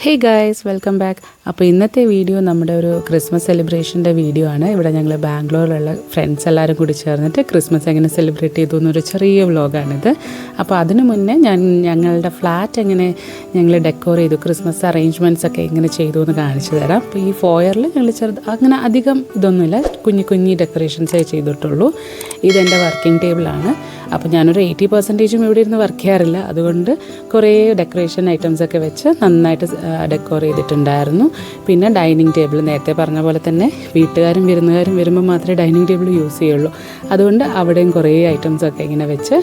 Hey guys, welcome back. അപ്പോൾ ഇന്നത്തെ video നമ്മുടെ ഒരു ക്രിസ്മസ് സെലിബ്രേഷൻ്റെ വീഡിയോ ആണ്. ഇവിടെ ഞങ്ങൾ ബാംഗ്ലൂരിലുള്ള ഫ്രണ്ട്സ് എല്ലാവരും കൂടി ചേർന്നിട്ട് ക്രിസ്മസ് എങ്ങനെ സെലിബ്രേറ്റ് ചെയ്തു എന്നൊരു ചെറിയ വ്ലോഗാണിത്. അപ്പോൾ അതിനു മുന്നേ ഞങ്ങളുടെ ഫ്ലാറ്റ് എങ്ങനെ ഞങ്ങൾ ഡെക്കോർ ചെയ്തു, ക്രിസ്മസ് അറേഞ്ച്മെൻറ്റ്സ് ഒക്കെ എങ്ങനെ ചെയ്തു എന്ന് കാണിച്ചു തരാം. അപ്പോൾ ഈ ഫോയറിൽ ഞങ്ങൾ അങ്ങനെ അധികം ഇതൊന്നുമില്ല, കുഞ്ഞി ഡെക്കറേഷൻസേ ചെയ്തിട്ടുള്ളൂ. ഇതെൻ്റെ വർക്കിംഗ് ടേബിളാണ്. അപ്പോൾ ഞാനൊരു 80% ഇവിടെ ഇരുന്ന് വർക്ക് ചെയ്യാറില്ല, അതുകൊണ്ട് കുറേ ഡെക്കറേഷൻ ഐറ്റംസൊക്കെ വെച്ച് നന്നായിട്ട് ഡെക്കോർ ചെയ്തിട്ടുണ്ടായിരുന്നു. പിന്നെ ഡൈനിങ് ടേബിൾ നേരത്തെ പറഞ്ഞ പോലെ തന്നെ വീട്ടുകാരും വിരുന്നുകാരും വരുമ്പോൾ മാത്രമേ ഡൈനിങ് ടേബിൾ യൂസ് ചെയ്യുള്ളൂ. അതുകൊണ്ട് അവിടെയും കുറേ ഐറ്റംസൊക്കെ ഇങ്ങനെ വെച്ച്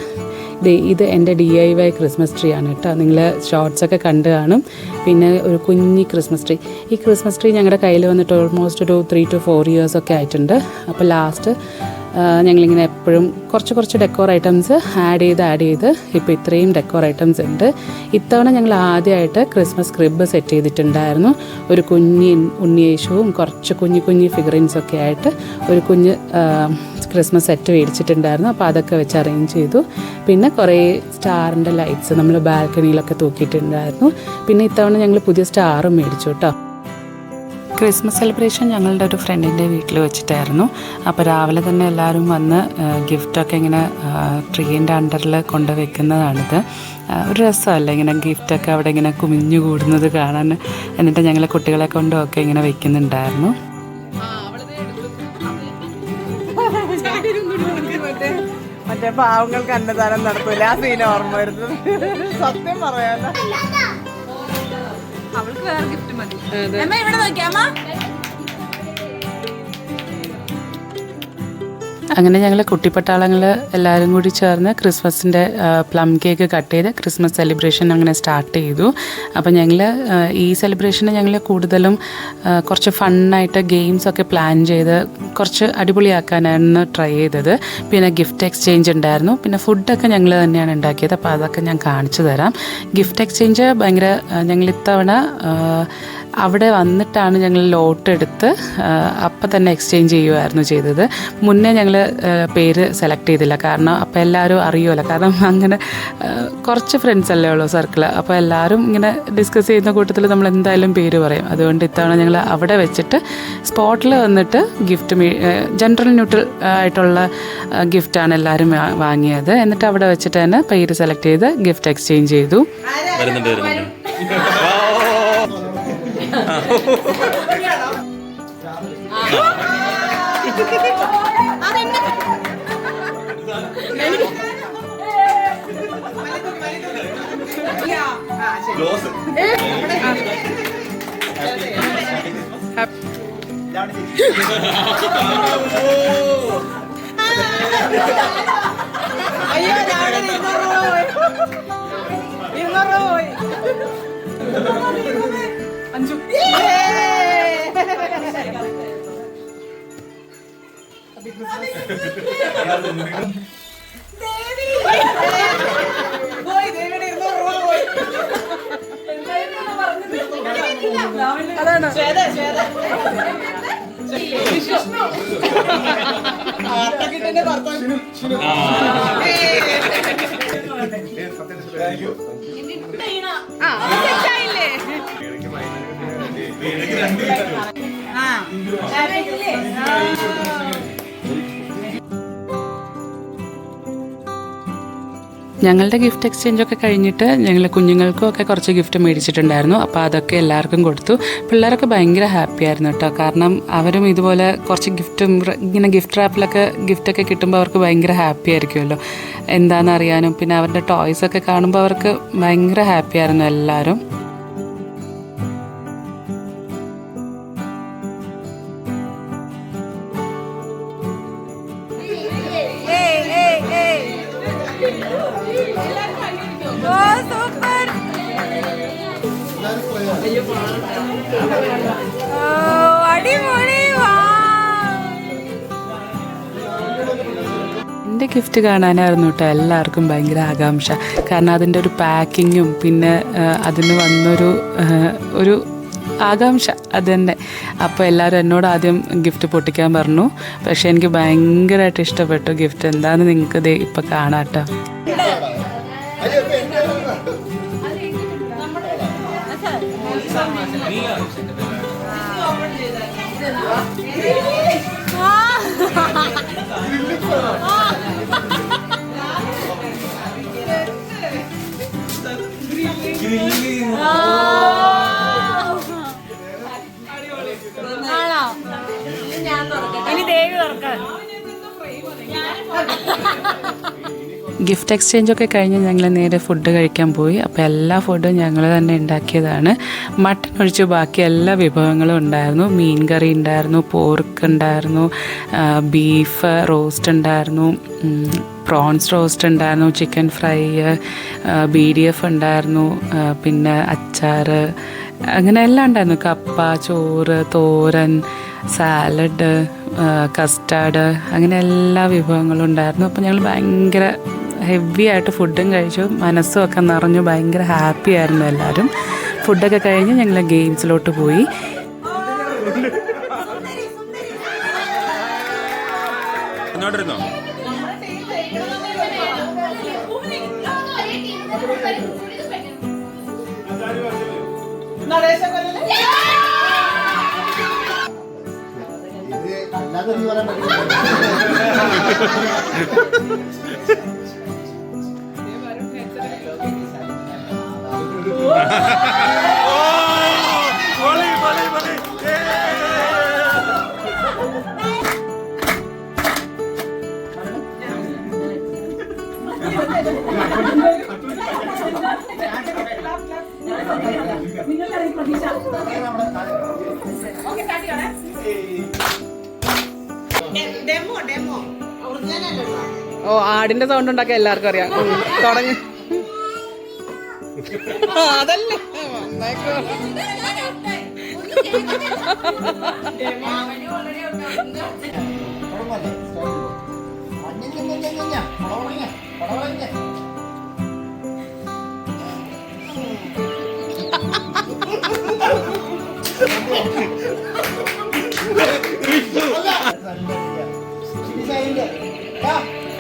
ഇത് എൻ്റെ DIY ക്രിസ്മസ് ട്രീ ആണ് കേട്ടോ. നിങ്ങൾ ഷോർട്സൊക്കെ കണ്ടു കാണും. പിന്നെ ഒരു കുഞ്ഞി ക്രിസ്മസ് ട്രീ. ഈ ക്രിസ്മസ് ട്രീ ഞങ്ങളുടെ കയ്യിൽ വന്നിട്ട് ഓൾമോസ്റ്റ് ഒരു 3 to 4 years ഒക്കെ ആയിട്ടുണ്ട്. അപ്പോൾ ലാസ്റ്റ് ഞങ്ങളിങ്ങനെ എപ്പോഴും കുറച്ച് ഡെക്കോർ ഐറ്റംസ് ആഡ് ചെയ്ത് ഇപ്പോൾ ഇത്രയും ഡെക്കോർ ഐറ്റംസ് ഉണ്ട്. ഇത്തവണ ഞങ്ങൾ ആദ്യമായിട്ട് ക്രിസ്മസ് ക്രിബ് സെറ്റ് ചെയ്തിട്ടുണ്ടായിരുന്നു. ഒരു ഉണ്ണിയേശുവും കുറച്ച് കുഞ്ഞി ഫിഗറിൻസൊക്കെ ആയിട്ട് ഒരു ക്രിസ്മസ് സെറ്റ് മേടിച്ചിട്ടുണ്ടായിരുന്നു. അപ്പോൾ അതൊക്കെ വെച്ച് അറേഞ്ച് ചെയ്തു. പിന്നെ കുറേ സ്റ്റാറിൻ്റെ ലൈറ്റ്സ് നമ്മൾ ബാൽക്കണിയിലൊക്കെ തൂക്കിയിട്ടുണ്ടായിരുന്നു. പിന്നെ ഇത്തവണ ഞങ്ങൾ പുതിയ സ്റ്റാറും മേടിച്ചു കേട്ടോ. ക്രിസ്മസ് സെലിബ്രേഷൻ ഞങ്ങളുടെ ഒരു ഫ്രണ്ടിൻ്റെ വീട്ടിൽ വെച്ചിട്ടായിരുന്നു. അപ്പോൾ രാവിലെ തന്നെ എല്ലാവരും വന്ന് ഗിഫ്റ്റൊക്കെ ഇങ്ങനെ ട്രീൻ്റെ അണ്ടറിൽ കൊണ്ടുവയ്ക്കുന്നതാണിത്. ഒരു രസമല്ല ഇങ്ങനെ ഗിഫ്റ്റൊക്കെ അവിടെ ഇങ്ങനെ കുമിഞ്ഞു കൂടുന്നത് കാണാൻ. എന്നിട്ട് ഞങ്ങൾ കുട്ടികളെ കൊണ്ടുമൊക്കെ ഇങ്ങനെ വയ്ക്കുന്നുണ്ടായിരുന്നു. മറ്റേ പാവങ്ങൾക്ക് അന്നദാനം നടത്തൂല, ആ സീന ഓർമ്മ വരുന്നത്. സത്യം പറയാല്ല, അവൾക്ക് വേറെ ഗിഫ്റ്റ് മതി. ഇവിടെ നോക്കിയാമ്മ. അങ്ങനെ ഞങ്ങൾ കുട്ടിപ്പട്ടാളങ്ങൾ എല്ലാവരും കൂടി ചേർന്ന് ക്രിസ്മസിൻ്റെ പ്ലം കേക്ക് കട്ട് ചെയ്ത് ക്രിസ്മസ് സെലിബ്രേഷൻ അങ്ങനെ സ്റ്റാർട്ട് ചെയ്തു. അപ്പോൾ ഞങ്ങൾ ഈ സെലിബ്രേഷന് ഞങ്ങൾ കൂടുതലും കുറച്ച് ഫണ്ണായിട്ട് ഗെയിംസൊക്കെ പ്ലാൻ ചെയ്ത് കുറച്ച് അടിപൊളിയാക്കാനാണ് ട്രൈ ചെയ്തത്. പിന്നെ ഗിഫ്റ്റ് എക്സ്ചേഞ്ച് ഉണ്ടായിരുന്നു. പിന്നെ ഫുഡൊക്കെ ഞങ്ങൾ തന്നെയാണ് ഉണ്ടാക്കിയത്. അപ്പോൾ അതൊക്കെ ഞാൻ കാണിച്ചു തരാം. ഗിഫ്റ്റ് എക്സ്ചേഞ്ച് ഭയങ്കര ഞങ്ങൾ ഇത്തവണ അവിടെ വന്നിട്ടാണ് ഞങ്ങൾ ലോട്ട് എടുത്ത് അപ്പം തന്നെ എക്സ്ചേഞ്ച് ചെയ്യുമായിരുന്നു ചെയ്തത്. മുന്നേ ഞങ്ങൾ പേര് സെലക്ട് ചെയ്തില്ല, കാരണം അപ്പോൾ എല്ലാവരും അറിയുമല്ലോ. കാരണം അങ്ങനെ കുറച്ച് ഫ്രണ്ട്സ് അല്ലേ ഉള്ളൂ സർക്കിൾ. അപ്പോൾ എല്ലാവരും ഇങ്ങനെ ഡിസ്കസ് ചെയ്യുന്ന കൂട്ടത്തിൽ നമ്മൾ എന്തായാലും പേര് പറയും. അതുകൊണ്ട് ഇത്തവണ ഞങ്ങൾ അവിടെ വെച്ചിട്ട് സ്പോട്ടിൽ വന്നിട്ട് ഗിഫ്റ്റ് ജനറൽ ന്യൂട്രൽ ആയിട്ടുള്ള ഗിഫ്റ്റാണ് എല്ലാവരും വാങ്ങിയത്. എന്നിട്ട് അവിടെ വെച്ചിട്ട് തന്നെ പേര് സെലക്ട് ചെയ്ത് ഗിഫ്റ്റ് എക്സ്ചേഞ്ച് ചെയ്തു. അയ്യോ, അഞ്ചു അതാണ് ഞങ്ങളുടെ ഗിഫ്റ്റ് എക്സ്ചേഞ്ചൊക്കെ കഴിഞ്ഞിട്ട് ഞങ്ങൾ കുഞ്ഞുങ്ങൾക്കും ഒക്കെ കുറച്ച് ഗിഫ്റ്റ് മേടിച്ചിട്ടുണ്ടായിരുന്നു. അപ്പോൾ അതൊക്കെ എല്ലാവർക്കും കൊടുത്തു. പിള്ളേരൊക്കെ ഭയങ്കര ഹാപ്പി ആയിരുന്നു കേട്ടോ. കാരണം അവരും ഇതുപോലെ കുറച്ച് ഇങ്ങനെ ഗിഫ്റ്റ് റാപ്പിലൊക്കെ ഗിഫ്റ്റൊക്കെ കിട്ടുമ്പോൾ അവർക്ക് ഭയങ്കര ഹാപ്പി ആയിരിക്കുമല്ലോ, എന്താണെന്ന് അറിയാനും. പിന്നെ അവരുടെ ടോയ്സൊക്കെ കാണുമ്പോൾ അവർക്ക് ഭയങ്കര ഹാപ്പി ആയിരുന്നു എല്ലാവരും. എൻ്റെ ഗിഫ്റ്റ് കാണാനായിരുന്നു കേട്ടോ എല്ലാവർക്കും ഭയങ്കര ആകാംക്ഷ. കാരണം അതിൻ്റെ ഒരു പാക്കിങ്ങും പിന്നെ അതിന് വന്നൊരു ആകാംക്ഷ അത് തന്നെ. അപ്പോൾ എല്ലാവരും എന്നോട് ആദ്യം ഗിഫ്റ്റ് പൊട്ടിക്കാൻ പറഞ്ഞു. പക്ഷേ എനിക്ക് ഭയങ്കരമായിട്ട് ഇഷ്ടപ്പെട്ടു ഗിഫ്റ്റ്. എന്താണെന്ന് നിങ്ങൾക്ക് ഇപ്പം കാണാം കേട്ടോ. ഇനി ദേവി തുറക്കാൻ. ഗിഫ്റ്റ് എക്സ്ചേഞ്ചൊക്കെ കഴിഞ്ഞ് ഞങ്ങൾ നേരെ ഫുഡ് കഴിക്കാൻ പോയി. അപ്പോൾ എല്ലാ ഫുഡും ഞങ്ങൾ തന്നെ ഉണ്ടാക്കിയതാണ്. മട്ടൺ ഒഴിച്ച് ബാക്കി എല്ലാ വിഭവങ്ങളും ഉണ്ടായിരുന്നു. മീൻ കറി ഉണ്ടായിരുന്നു, പോർക്ക് ഉണ്ടായിരുന്നു, ബീഫ് റോസ്റ്റ് ഉണ്ടായിരുന്നു, പ്രോൺസ് റോസ്റ്റ് ഉണ്ടായിരുന്നു, ചിക്കൻ ഫ്രൈ, BDF ഉണ്ടായിരുന്നു, പിന്നെ അച്ചാർ, അങ്ങനെ എല്ലാം ഉണ്ടായിരുന്നു. കപ്പ, ചോറ്, തോരൻ, സാലഡ്, കസ്റ്റാർഡ്, അങ്ങനെ എല്ലാ വിഭവങ്ങളും ഉണ്ടായിരുന്നു. അപ്പോൾ ഞങ്ങൾ ഭയങ്കര ഹെവി ആയിട്ട് ഫുഡും കഴിച്ചു. മനസ്സും ഒക്കെ നിറഞ്ഞു. ഭയങ്കര ഹാപ്പി ആയിരുന്നു എല്ലാവരും. ഫുഡൊക്കെ കഴിഞ്ഞ് ഞങ്ങൾ ഗെയിംസിലോട്ട് പോയി. ഓ, ആടിന്റെ സൗണ്ട് ഉണ്ടാക്കാൻ എല്ലാവർക്കും അറിയാം. തുടങ്ങി. അതല്ലേ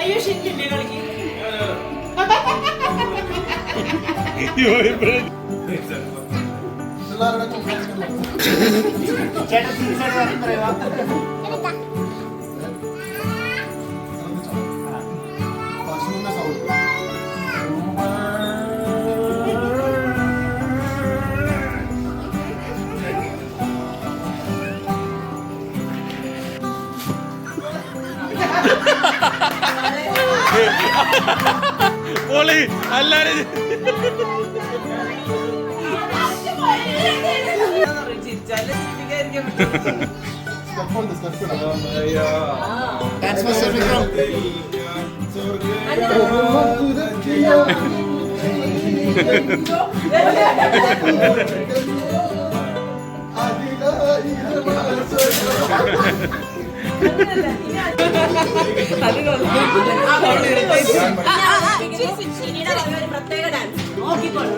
അയ്യോ ഷിന്നില്ലേ കളിക്ക്. പൊളി എല്ലാരും പ്രത്യേക ഡാൻസ് നോക്കിക്കോളൂ.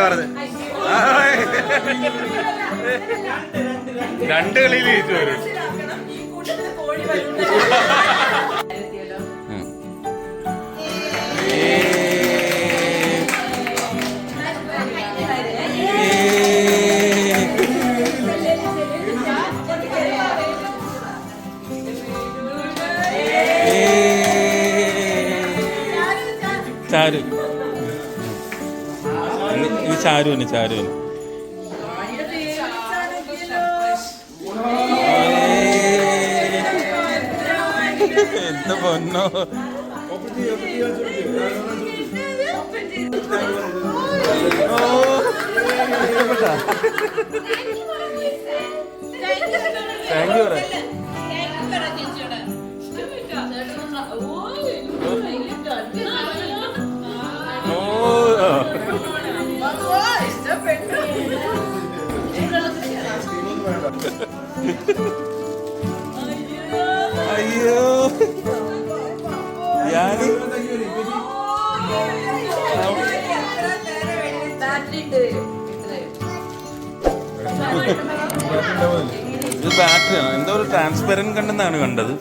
പറഞ്ഞു രണ്ട് കളിയിൽ ജയിച്ചു വരും. ചാരു ഇത് ചാരുവിന് ചാരുവിന് എന്താ പൊന്നോ. താങ്ക് യു പറ. അയ്യോ ഞാന് ഇത് ബാറ്ററിയാണ്. എന്തോ ഒരു ട്രാൻസ്പെറന്റ് കണ്ടെന്നാണ് കണ്ടത്.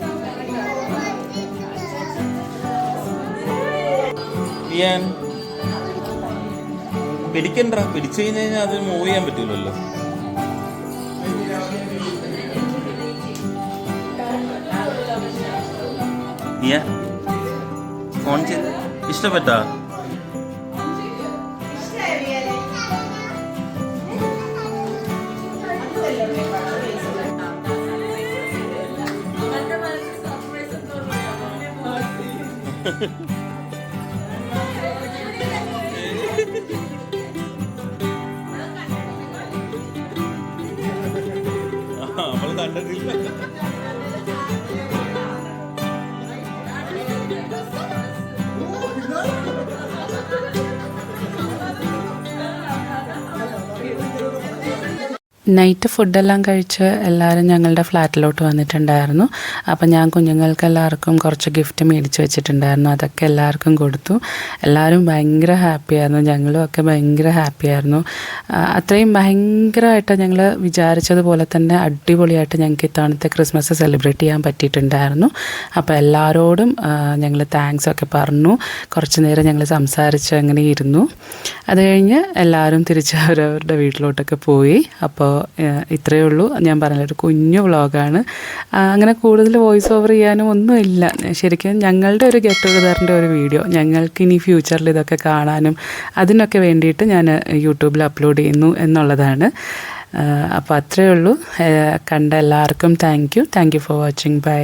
ഞാൻ പിടിക്കണ്ട, പിടിച്ചു കഴിഞ്ഞാൽ അത് മൂവ് ചെയ്യാൻ പറ്റൂലല്ലോ. ഓൺ ചെയ്ത് ഇഷ്ടപ്പെട്ടാ? അവൾ കണ്ടിട്ടില്ല. നൈറ്റ് ഫുഡെല്ലാം കഴിച്ച് എല്ലാവരും ഞങ്ങളുടെ ഫ്ലാറ്റിലോട്ട് വന്നിട്ടുണ്ടായിരുന്നു. അപ്പം ഞാൻ കുഞ്ഞുങ്ങൾക്ക് എല്ലാവർക്കും കുറച്ച് ഗിഫ്റ്റ് മേടിച്ച് വെച്ചിട്ടുണ്ടായിരുന്നു. അതൊക്കെ എല്ലാവർക്കും കൊടുത്തു. എല്ലാവരും ഭയങ്കര ഹാപ്പിയായിരുന്നു. ഞങ്ങളും ഒക്കെ ഭയങ്കര ഹാപ്പിയായിരുന്നു. അത്രയും ഭയങ്കരമായിട്ട് ഞങ്ങൾ വിചാരിച്ചതുപോലെ തന്നെ അടിപൊളിയായിട്ട് ഞങ്ങൾക്ക് ഇത്തവണത്തെ ക്രിസ്മസ് സെലിബ്രേറ്റ് ചെയ്യാൻ പറ്റിയിട്ടുണ്ടായിരുന്നു. അപ്പോൾ എല്ലാവരോടും ഞങ്ങൾ താങ്ക്സ് ഒക്കെ പറഞ്ഞു. കുറച്ച് നേരം ഞങ്ങൾ സംസാരിച്ച് അങ്ങനെ ഇരുന്നു. അത് കഴിഞ്ഞ് എല്ലാവരും തിരിച്ച് അവരവരുടെ വീട്ടിലോട്ടൊക്കെ പോയി. അപ്പോൾ ഇത്രയേ ഉള്ളൂ. ഞാൻ പറഞ്ഞ ഒരു കുഞ്ഞു വ്ളോഗാണ്. അങ്ങനെ കൂടുതൽ വോയിസ് ഓവർ ചെയ്യാനും ഒന്നുമില്ല. ശരിക്കും ഞങ്ങളുടെ ഒരു ഗെറ്റ് ടുഗദറിൻ്റെ ഒരു വീഡിയോ ഞങ്ങൾക്ക് ഇനി ഫ്യൂച്ചറിൽ ഇതൊക്കെ കാണാനും അതിനൊക്കെ വേണ്ടിയിട്ട് ഞാൻ യൂട്യൂബിൽ അപ്ലോഡ് ചെയ്യുന്നു എന്നുള്ളതാണ്. അപ്പോൾ അത്രയേ ഉള്ളൂ. കണ്ട എല്ലാവർക്കും thank you for watching. By.